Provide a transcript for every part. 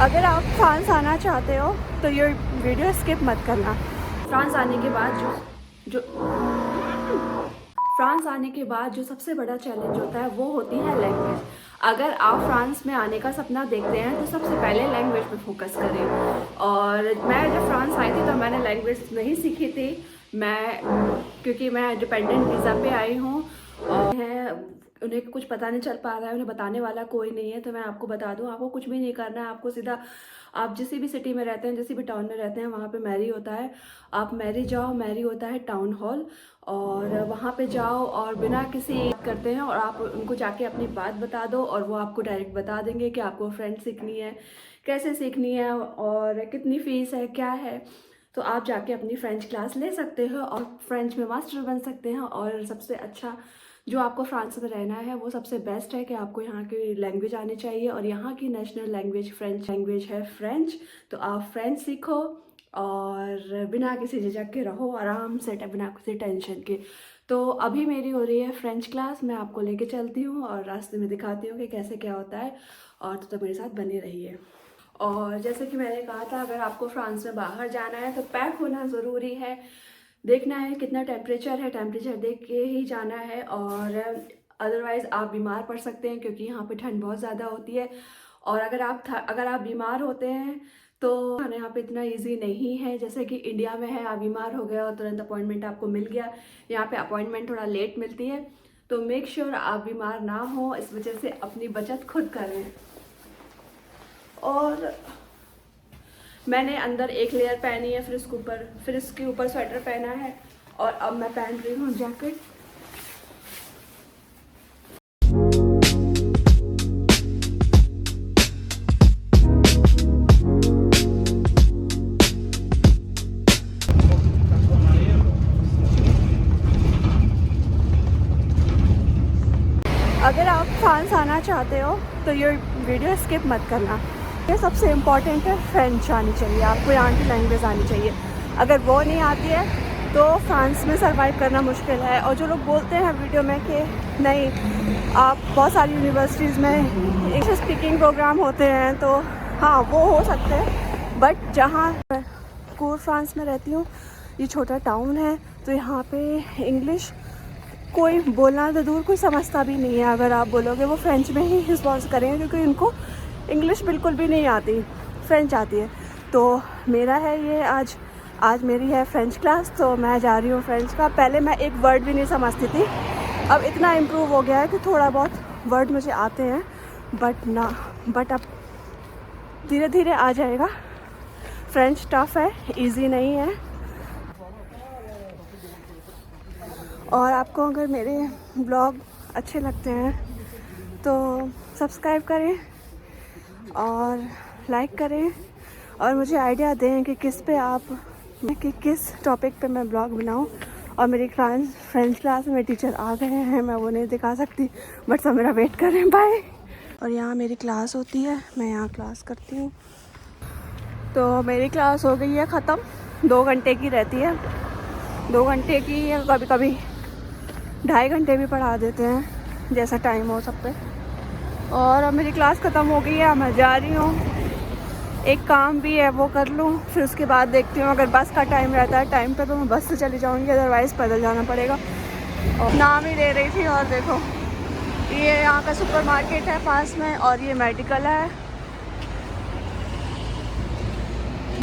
अगर आप फ्रांस आना चाहते हो तो ये वीडियो स्किप मत करना। फ्रांस आने के बाद जो फ्रांस आने के बाद जो सबसे बड़ा चैलेंज होता है वो होती है लैंग्वेज। अगर आप फ्रांस में आने का सपना देखते हैं तो सबसे पहले लैंग्वेज पे फोकस करें। और मैं जब फ्रांस आई थी तो मैंने लैंग्वेज नहीं सीखी थी। क्योंकि मैं डिपेंडेंट वीज़ा पे आई हूँ और उन्हें कुछ पता नहीं चल पा रहा है, उन्हें बताने वाला कोई नहीं है। तो मैं आपको बता दूं, आपको कुछ भी नहीं करना है। आपको सीधा, आप जिस भी सिटी में रहते हैं, जिस भी टाउन में रहते हैं, वहाँ पे मैरी होता है। आप मैरी जाओ, मैरी होता है टाउन हॉल, और वहाँ पे जाओ और बिना किसी बात करते हैं और आप उनको जाके अपनी बात बता दो और वो आपको डायरेक्ट बता देंगे कि आपको फ्रेंच सीखनी है, कैसे सीखनी है और कितनी फ़ीस है, क्या है। तो आप जाके अपनी फ्रेंच क्लास ले सकते हो और फ्रेंच में मास्टर बन सकते हैं। और सबसे अच्छा जो आपको फ्रांस में रहना है वो सबसे बेस्ट है कि आपको यहाँ की लैंग्वेज आनी चाहिए, और यहाँ की नेशनल लैंग्वेज फ्रेंच लैंग्वेज है, फ्रेंच। तो आप फ्रेंच सीखो और बिना किसी झिझक के रहो, आराम से, बिना किसी टेंशन के। तो अभी मेरी हो रही है फ्रेंच क्लास, मैं आपको लेके चलती हूँ और रास्ते में दिखाती हूँ कि कैसे क्या होता है, और तो मेरे साथ बने रहिए। और जैसे कि मैंने कहा था, अगर आपको फ्रांस में बाहर जाना है तो पैक होना ज़रूरी है। देखना है कितना टेम्परेचर है, टेम्परेचर देख के ही जाना है, और अदरवाइज़ आप बीमार पड़ सकते हैं क्योंकि यहाँ पे ठंड बहुत ज़्यादा होती है। और अगर आप बीमार होते हैं तो यहाँ पे इतना इजी नहीं है जैसे कि इंडिया में है। आप बीमार हो गए और तुरंत अपॉइंटमेंट आपको मिल गया, यहाँ पे अपॉइंटमेंट थोड़ा लेट मिलती है। तो मेक श्योर आप बीमार ना हो, इस वजह से अपनी बचत खुद करें। और मैंने अंदर एक लेयर पहनी है, फिर इसके ऊपर स्वेटर पहना है, और अब मैं पहन रही हूँ जैकेट। अगर आप फ्रांस आना चाहते हो तो ये वीडियो स्किप मत करना। ये सबसे इम्पॉर्टेंट है, फ्रेंच आनी चाहिए आपको, यहाँ की लैंग्वेज आनी चाहिए। अगर वो नहीं आती है तो फ्रांस में सरवाइव करना मुश्किल है। और जो लोग बोलते हैं वीडियो में कि नहीं, आप बहुत सारी यूनिवर्सिटीज़ में इंग्लिश स्पीकिंग प्रोग्राम होते हैं, तो हाँ वो हो सकते हैं। बट जहाँ कोर फ्रांस में रहती हूँ, ये छोटा टाउन है, तो यहाँ पे इंग्लिश कोई बोलना तो दूर, कोई समझता भी नहीं है। अगर आप बोलोगे वो फ्रेंच में ही रिस्पॉन्स करेंगे क्योंकि उनको इंग्लिश बिल्कुल भी नहीं आती, फ्रेंच आती है। तो मेरा है ये आज मेरी है फ्रेंच क्लास, तो मैं जा रही हूँ फ्रेंच का। पहले मैं एक वर्ड भी नहीं समझती थी, अब इतना इम्प्रूव हो गया है कि थोड़ा बहुत वर्ड मुझे आते हैं। बट अब धीरे धीरे आ जाएगा। फ्रेंच टफ है, इजी नहीं है। और आपको अगर मेरे ब्लॉग अच्छे लगते हैं तो सब्सक्राइब करें और लाइक करें, और मुझे आइडिया दें कि किस टॉपिक पे मैं ब्लॉग बनाऊं। और मेरी फ्रेंच क्लास में टीचर आ गए हैं, मैं वो नहीं दिखा सकती, बट सब मेरा वेट कर रहे हैं। बाय। और यहाँ मेरी क्लास होती है, मैं यहाँ क्लास करती हूँ। तो मेरी क्लास हो गई है ख़त्म, 2 घंटे की रहती है, 2 घंटे की, या कभी कभी 2.5 घंटे भी पढ़ा देते हैं, जैसा टाइम हो सब पे। और अब मेरी क्लास ख़त्म हो गई है, मैं जा रही हूँ। एक काम भी है वो कर लूँ, फिर उसके बाद देखती हूँ। अगर बस का टाइम रहता है टाइम पे तो मैं बस से चली जाऊँगी, अदरवाइज़ पैदल जाना पड़ेगा। और नाम ही ले रही थी, और देखो ये यहाँ का सुपरमार्केट है पास में, और ये मेडिकल है।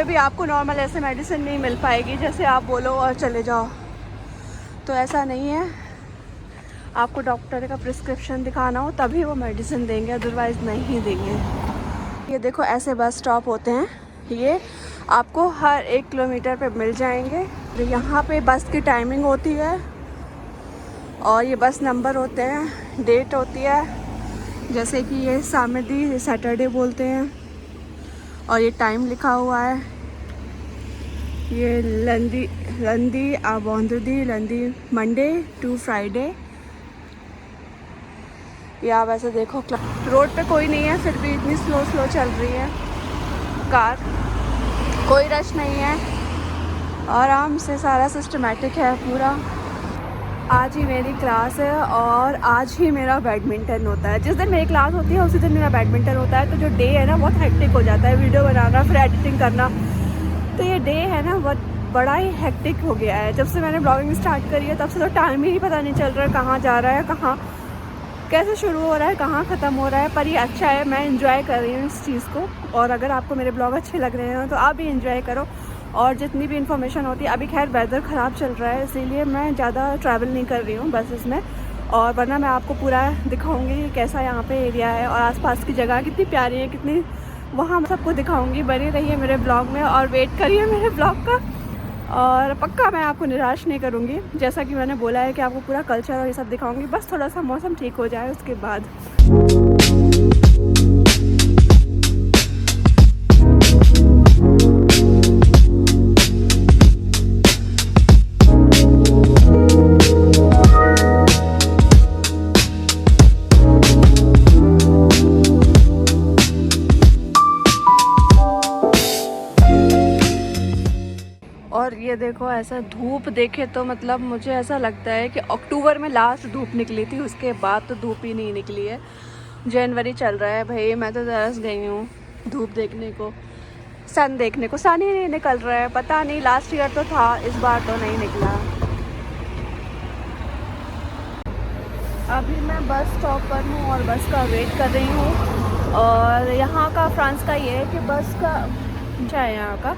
अभी आपको नॉर्मल ऐसे मेडिसिन नहीं मिल पाएगी जैसे आप बोलो और चले जाओ, तो ऐसा नहीं है। आपको डॉक्टर का प्रिस्क्रिप्शन दिखाना हो तभी वो मेडिसिन देंगे, अदरवाइज़ नहीं देंगे। ये देखो ऐसे बस स्टॉप होते हैं, ये आपको हर 1 किलोमीटर पे मिल जाएंगे। यहाँ पे बस की टाइमिंग होती है और ये बस नंबर होते हैं, डेट होती है, जैसे कि ये सामदी सैटरडे बोलते हैं, और ये टाइम लिखा हुआ है। ये लंदी आबोंदी लंदी मंडे टू फ्राइडे। या वैसे देखो रोड पे कोई नहीं है, फिर भी इतनी स्लो चल रही है कार, कोई रश नहीं है, आराम से सारा सिस्टमेटिक है पूरा। आज ही मेरी क्लास है और आज ही मेरा बैडमिंटन होता है। जिस दिन मेरी क्लास होती है उसी दिन मेरा बैडमिंटन होता है। तो जो डे है ना बहुत हेक्टिक हो जाता है, वीडियो बनाना फिर एडिटिंग करना। तो ये डे है ना बहुत बड़ा ही हेक्टिक हो गया है। जब से मैंने ब्लॉगिंग स्टार्ट करी है तब से तो टाइम ही पता नहीं चल रहा है कहाँ जा रहा है, कहाँ कैसे शुरू हो रहा है, कहाँ ख़त्म हो रहा है। पर ये अच्छा है, मैं इंजॉय कर रही हूँ इस चीज़ को। और अगर आपको मेरे ब्लॉग अच्छे लग रहे हैं तो आप भी इंजॉय करो। और जितनी भी इन्फॉर्मेशन होती है, अभी खैर वेदर ख़राब चल रहा है इसीलिए मैं ज़्यादा ट्रैवल नहीं कर रही हूँ बसेस में। और वरना मैं आपको पूरा दिखाऊंगी कैसा यहाँ पे एरिया है और आसपास की जगह कितनी प्यारी है, कितनी वहाँ सबको दिखाऊंगी। बनी रहिए मेरे ब्लॉग में और वेट करिए मेरे ब्लॉग का। और पक्का मैं आपको निराश नहीं करूँगी, जैसा कि मैंने बोला है कि आपको पूरा कल्चर और ये सब दिखाऊंगी। बस थोड़ा सा मौसम ठीक हो जाए उसके बाद। और ये देखो ऐसा धूप देखे तो मतलब मुझे ऐसा लगता है कि अक्टूबर में लास्ट धूप निकली थी, उसके बाद तो धूप ही नहीं निकली है। जनवरी चल रहा है भाई, मैं तो तरस गई हूँ धूप देखने को, सन देखने को। सन ही नहीं निकल रहा है, पता नहीं लास्ट ईयर तो था, इस बार तो नहीं निकला। अभी मैं बस स्टॉप पर हूँ और बस का वेट कर रही हूँ। और यहाँ का फ्रांस का ये है कि बस का क्या है, यहाँ का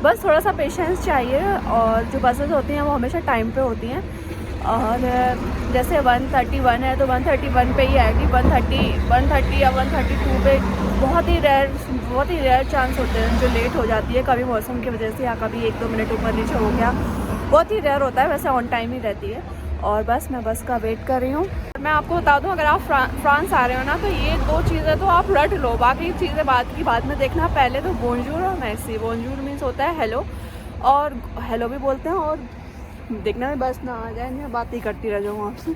बस थोड़ा सा पेशेंस चाहिए। और जो बसेस होती हैं वो हमेशा टाइम पे होती हैं। और जैसे 131 है तो 131 पे ही आएगी। 130 या 132 पे बहुत ही रेयर चांस होते हैं जो लेट हो जाती है, कभी मौसम की वजह से या कभी 1-2 मिनट ऊपर नीचे हो गया। बहुत ही रेयर होता है, वैसे ऑन टाइम ही रहती है। और बस मैं बस का वेट कर रही हूँ। मैं आपको बता दूँ, अगर आप फ्रांस आ रहे हो ना तो ये 2 चीज़ें तो आप रट लो, बाकी चीज़ें बाद में देखना। पहले तो बोंजूर और मैक्सी। बोंजूर मीन्स होता है हेलो, और हेलो भी बोलते हैं। और देखना भी बस ना आ जाए, मैं बात ही करती रह जाऊँ आपसे।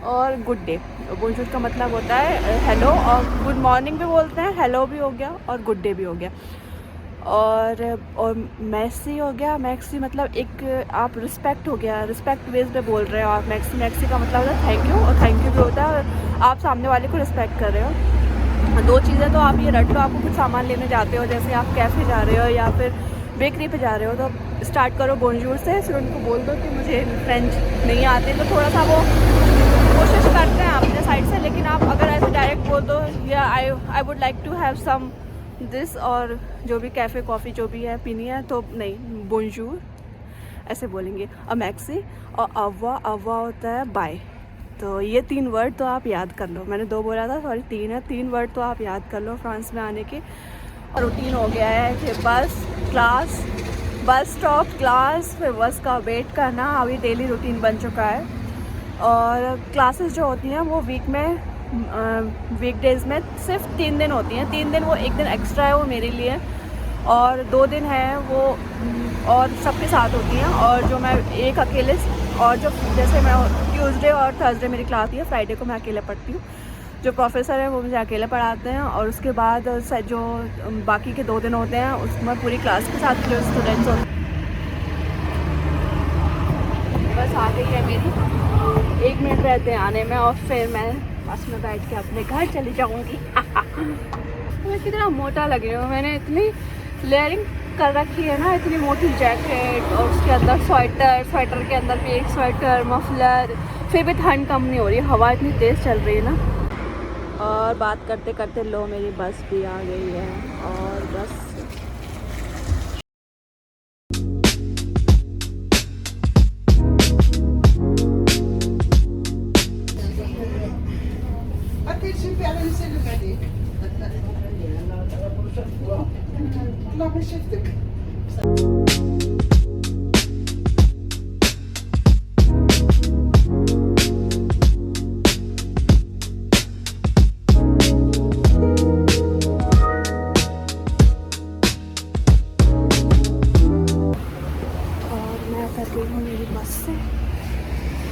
और गुड डे, बोंजूर का मतलब होता है हेलो, और गुड मॉर्निंग भी बोलते हैं, हेलो भी हो गया और गुड डे भी हो गया। और मैक्सी हो गया, मैक्सी मतलब एक आप रिस्पेक्ट हो गया, रिस्पेक्ट बेस पे बोल रहे हो आप। मैक्सी का मतलब होता है थैंक यू, और थैंक यू भी होता है आप सामने वाले को रिस्पेक्ट कर रहे हो। 2 चीज़ें तो आप ये रट लो। आपको कुछ सामान लेने जाते हो, जैसे आप कैफ़े जा रहे हो या फिर बेकरी पे जा रहे हो, तो स्टार्ट करो बोंजूर से। फिर उनको बोल दो कि मुझे फ्रेंच नहीं आते, तो थोड़ा सा वो कोशिश करते हैं अपने साइड से। लेकिन आप अगर ऐसे डायरेक्ट बोल दो या I would like to have some this, और जो भी कैफ़े कॉफ़ी जो भी है पीनी है, तो नहीं, बोंजूर ऐसे बोलेंगे। मैक्सी और अवा होता है बाय। तो ये 3 वर्ड तो आप याद कर लो। मैंने 2 बोला था, सॉरी 3 है। 3 वर्ड तो आप याद कर लो फ्रांस में आने के। और रूटीन हो गया है कि बस, क्लास, बस स्टॉप, क्लास, फिर बस का वेट करना, अभी डेली रूटीन बन चुका है। और क्लासेस जो होती हैं वो वीकडेज़ में सिर्फ 3 दिन होती हैं। 3 दिन, वो 1 दिन एक्स्ट्रा है वो मेरे लिए, और 2 दिन है वो और सबके साथ होती हैं। और जो मैं एक अकेले, और जो जैसे मैं ट्यूसडे और थर्सडे मेरी क्लास है, फ्राइडे को मैं अकेले पढ़ती हूँ। जो प्रोफेसर है वो मुझे अकेले पढ़ाते हैं। और उसके बाद जो बाकी के 2 दिन होते हैं उसमें पूरी क्लास के साथ जो स्टूडेंट्स होते हैं। बस आ गई है मेरी, 1 मिनट रहते हैं आने में और फिर मैं बस में बैठ के अपने घर चली जाऊंगी। मैं कितना मोटा लग रही हूँ, मैंने इतनी लेयरिंग कर रखी है ना, इतनी मोटी जैकेट और उसके अंदर स्वेटर के अंदर भी एक स्वेटर, मफलर, फिर भी ठंड कम नहीं हो रही, हवा इतनी तेज़ चल रही है ना। और बात करते करते लो मेरी बस भी आ गई है। और बस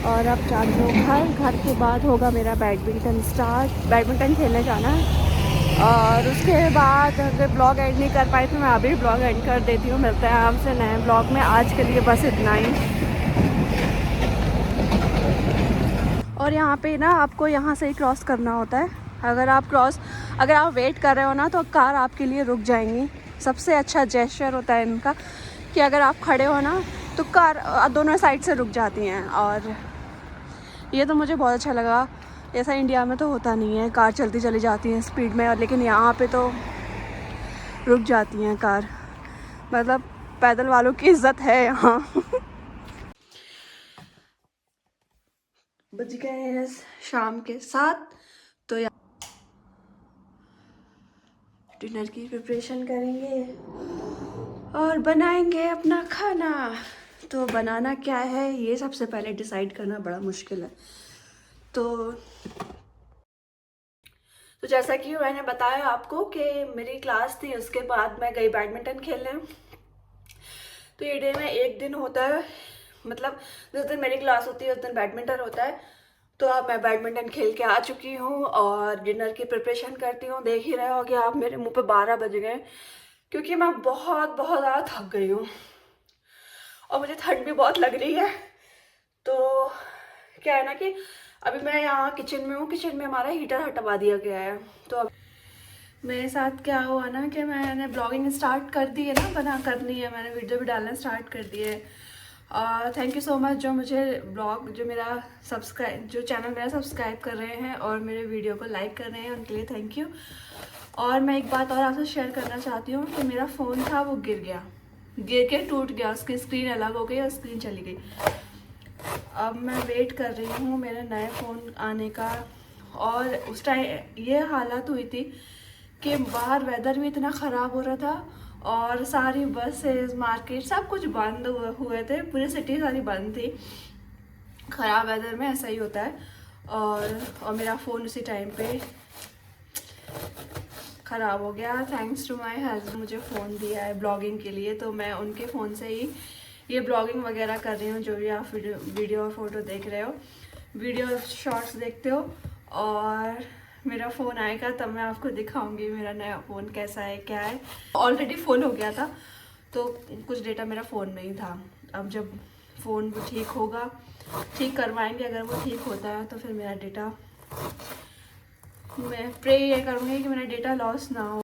और अब जा रही हूँ घर के बाद होगा मेरा बैडमिंटन स्टार्ट, बैडमिंटन खेलने जाना है। और उसके बाद अगर ब्लॉग एंड नहीं कर पाई तो मैं अभी ब्लॉग एंड कर देती हूँ। मिलते हैं आपसे नए ब्लॉग में, आज के लिए बस इतना ही। और यहाँ पे ना आपको यहाँ से ही क्रॉस करना होता है। अगर आप वेट कर रहे हो ना तो कार आपके लिए रुक जाएंगी। सबसे अच्छा जेस्चर होता है इनका कि अगर आप खड़े हो ना तो कार दोनों साइड से रुक जाती हैं। और ये तो मुझे बहुत अच्छा लगा। ऐसा इंडिया में तो होता नहीं है, कार चलती चली जाती हैं स्पीड में, और लेकिन यहाँ पे तो रुक जाती हैं कार। मतलब पैदल वालों की इज्जत है यहाँ। बज गए हैं शाम के 7, तो डिनर की प्रिपरेशन करेंगे और बनाएंगे अपना खाना। तो बनाना क्या है ये सबसे पहले डिसाइड करना बड़ा मुश्किल है। तो जैसा कि मैंने बताया आपको कि मेरी क्लास थी, उसके बाद मैं गई बैडमिंटन खेलने। तो ये डे में एक दिन होता है, मतलब जिस दिन मेरी क्लास होती है उस दिन बैडमिंटन होता है। तो अब मैं बैडमिंटन खेल के आ चुकी हूँ और डिनर की प्रिपरेशन करती हूँ। देख ही रहे हो कि आप मेरे मुंह पे 12 बज गए, क्योंकि मैं बहुत ज़्यादा थक गई हूँ और मुझे ठंड भी बहुत लग रही है। तो क्या है ना कि अभी मैं यहाँ किचन में हूँ, किचन में हमारा हीटर हटवा दिया गया है। तो अब मेरे साथ क्या हुआ ना कि मैंने ब्लॉगिंग स्टार्ट कर दी है ना, बना करनी है, मैंने वीडियो भी डालना स्टार्ट कर दिए है। थैंक यू सो मच जो मुझे जो चैनल मेरा सब्सक्राइब कर रहे हैं और मेरे वीडियो को लाइक कर रहे हैं, उनके लिए थैंक यू। और मैं एक बात और आपसे शेयर करना चाहती हूँ कि मेरा फ़ोन था वो गिर के टूट गया, उसकी स्क्रीन अलग हो गई और स्क्रीन चली गई। अब मैं वेट कर रही हूँ मेरे नए फ़ोन आने का। और उस टाइम ये हालत हुई थी कि बाहर वेदर भी इतना ख़राब हो रहा था और सारी बसेस, मार्केट सब कुछ बंद हुए थे, पूरी सिटी सारी बंद थी। ख़राब वेदर में ऐसा ही होता है। और मेरा फ़ोन उसी टाइम पे ख़राब हो गया। थैंक्स टू माय हस्बैंड मुझे फ़ोन दिया है ब्लॉगिंग के लिए, तो मैं उनके फ़ोन से ही ये ब्लॉगिंग वगैरह कर रही हूँ। जो भी आप वीडियो और फोटो देख रहे हो, वीडियो शॉर्ट्स देखते हो, और मेरा फ़ोन आएगा तब मैं आपको दिखाऊंगी मेरा नया फ़ोन कैसा है क्या है। ऑलरेडी फुल हो गया था तो कुछ डेटा मेरा फ़ोन में ही था। अब जब फ़ोन ठीक होगा, ठीक करवाएंगे, अगर वो ठीक होता है तो फिर मेरा डेटा, मैं प्रे ये करूँगी कि मेरा डेटा लॉस ना हो।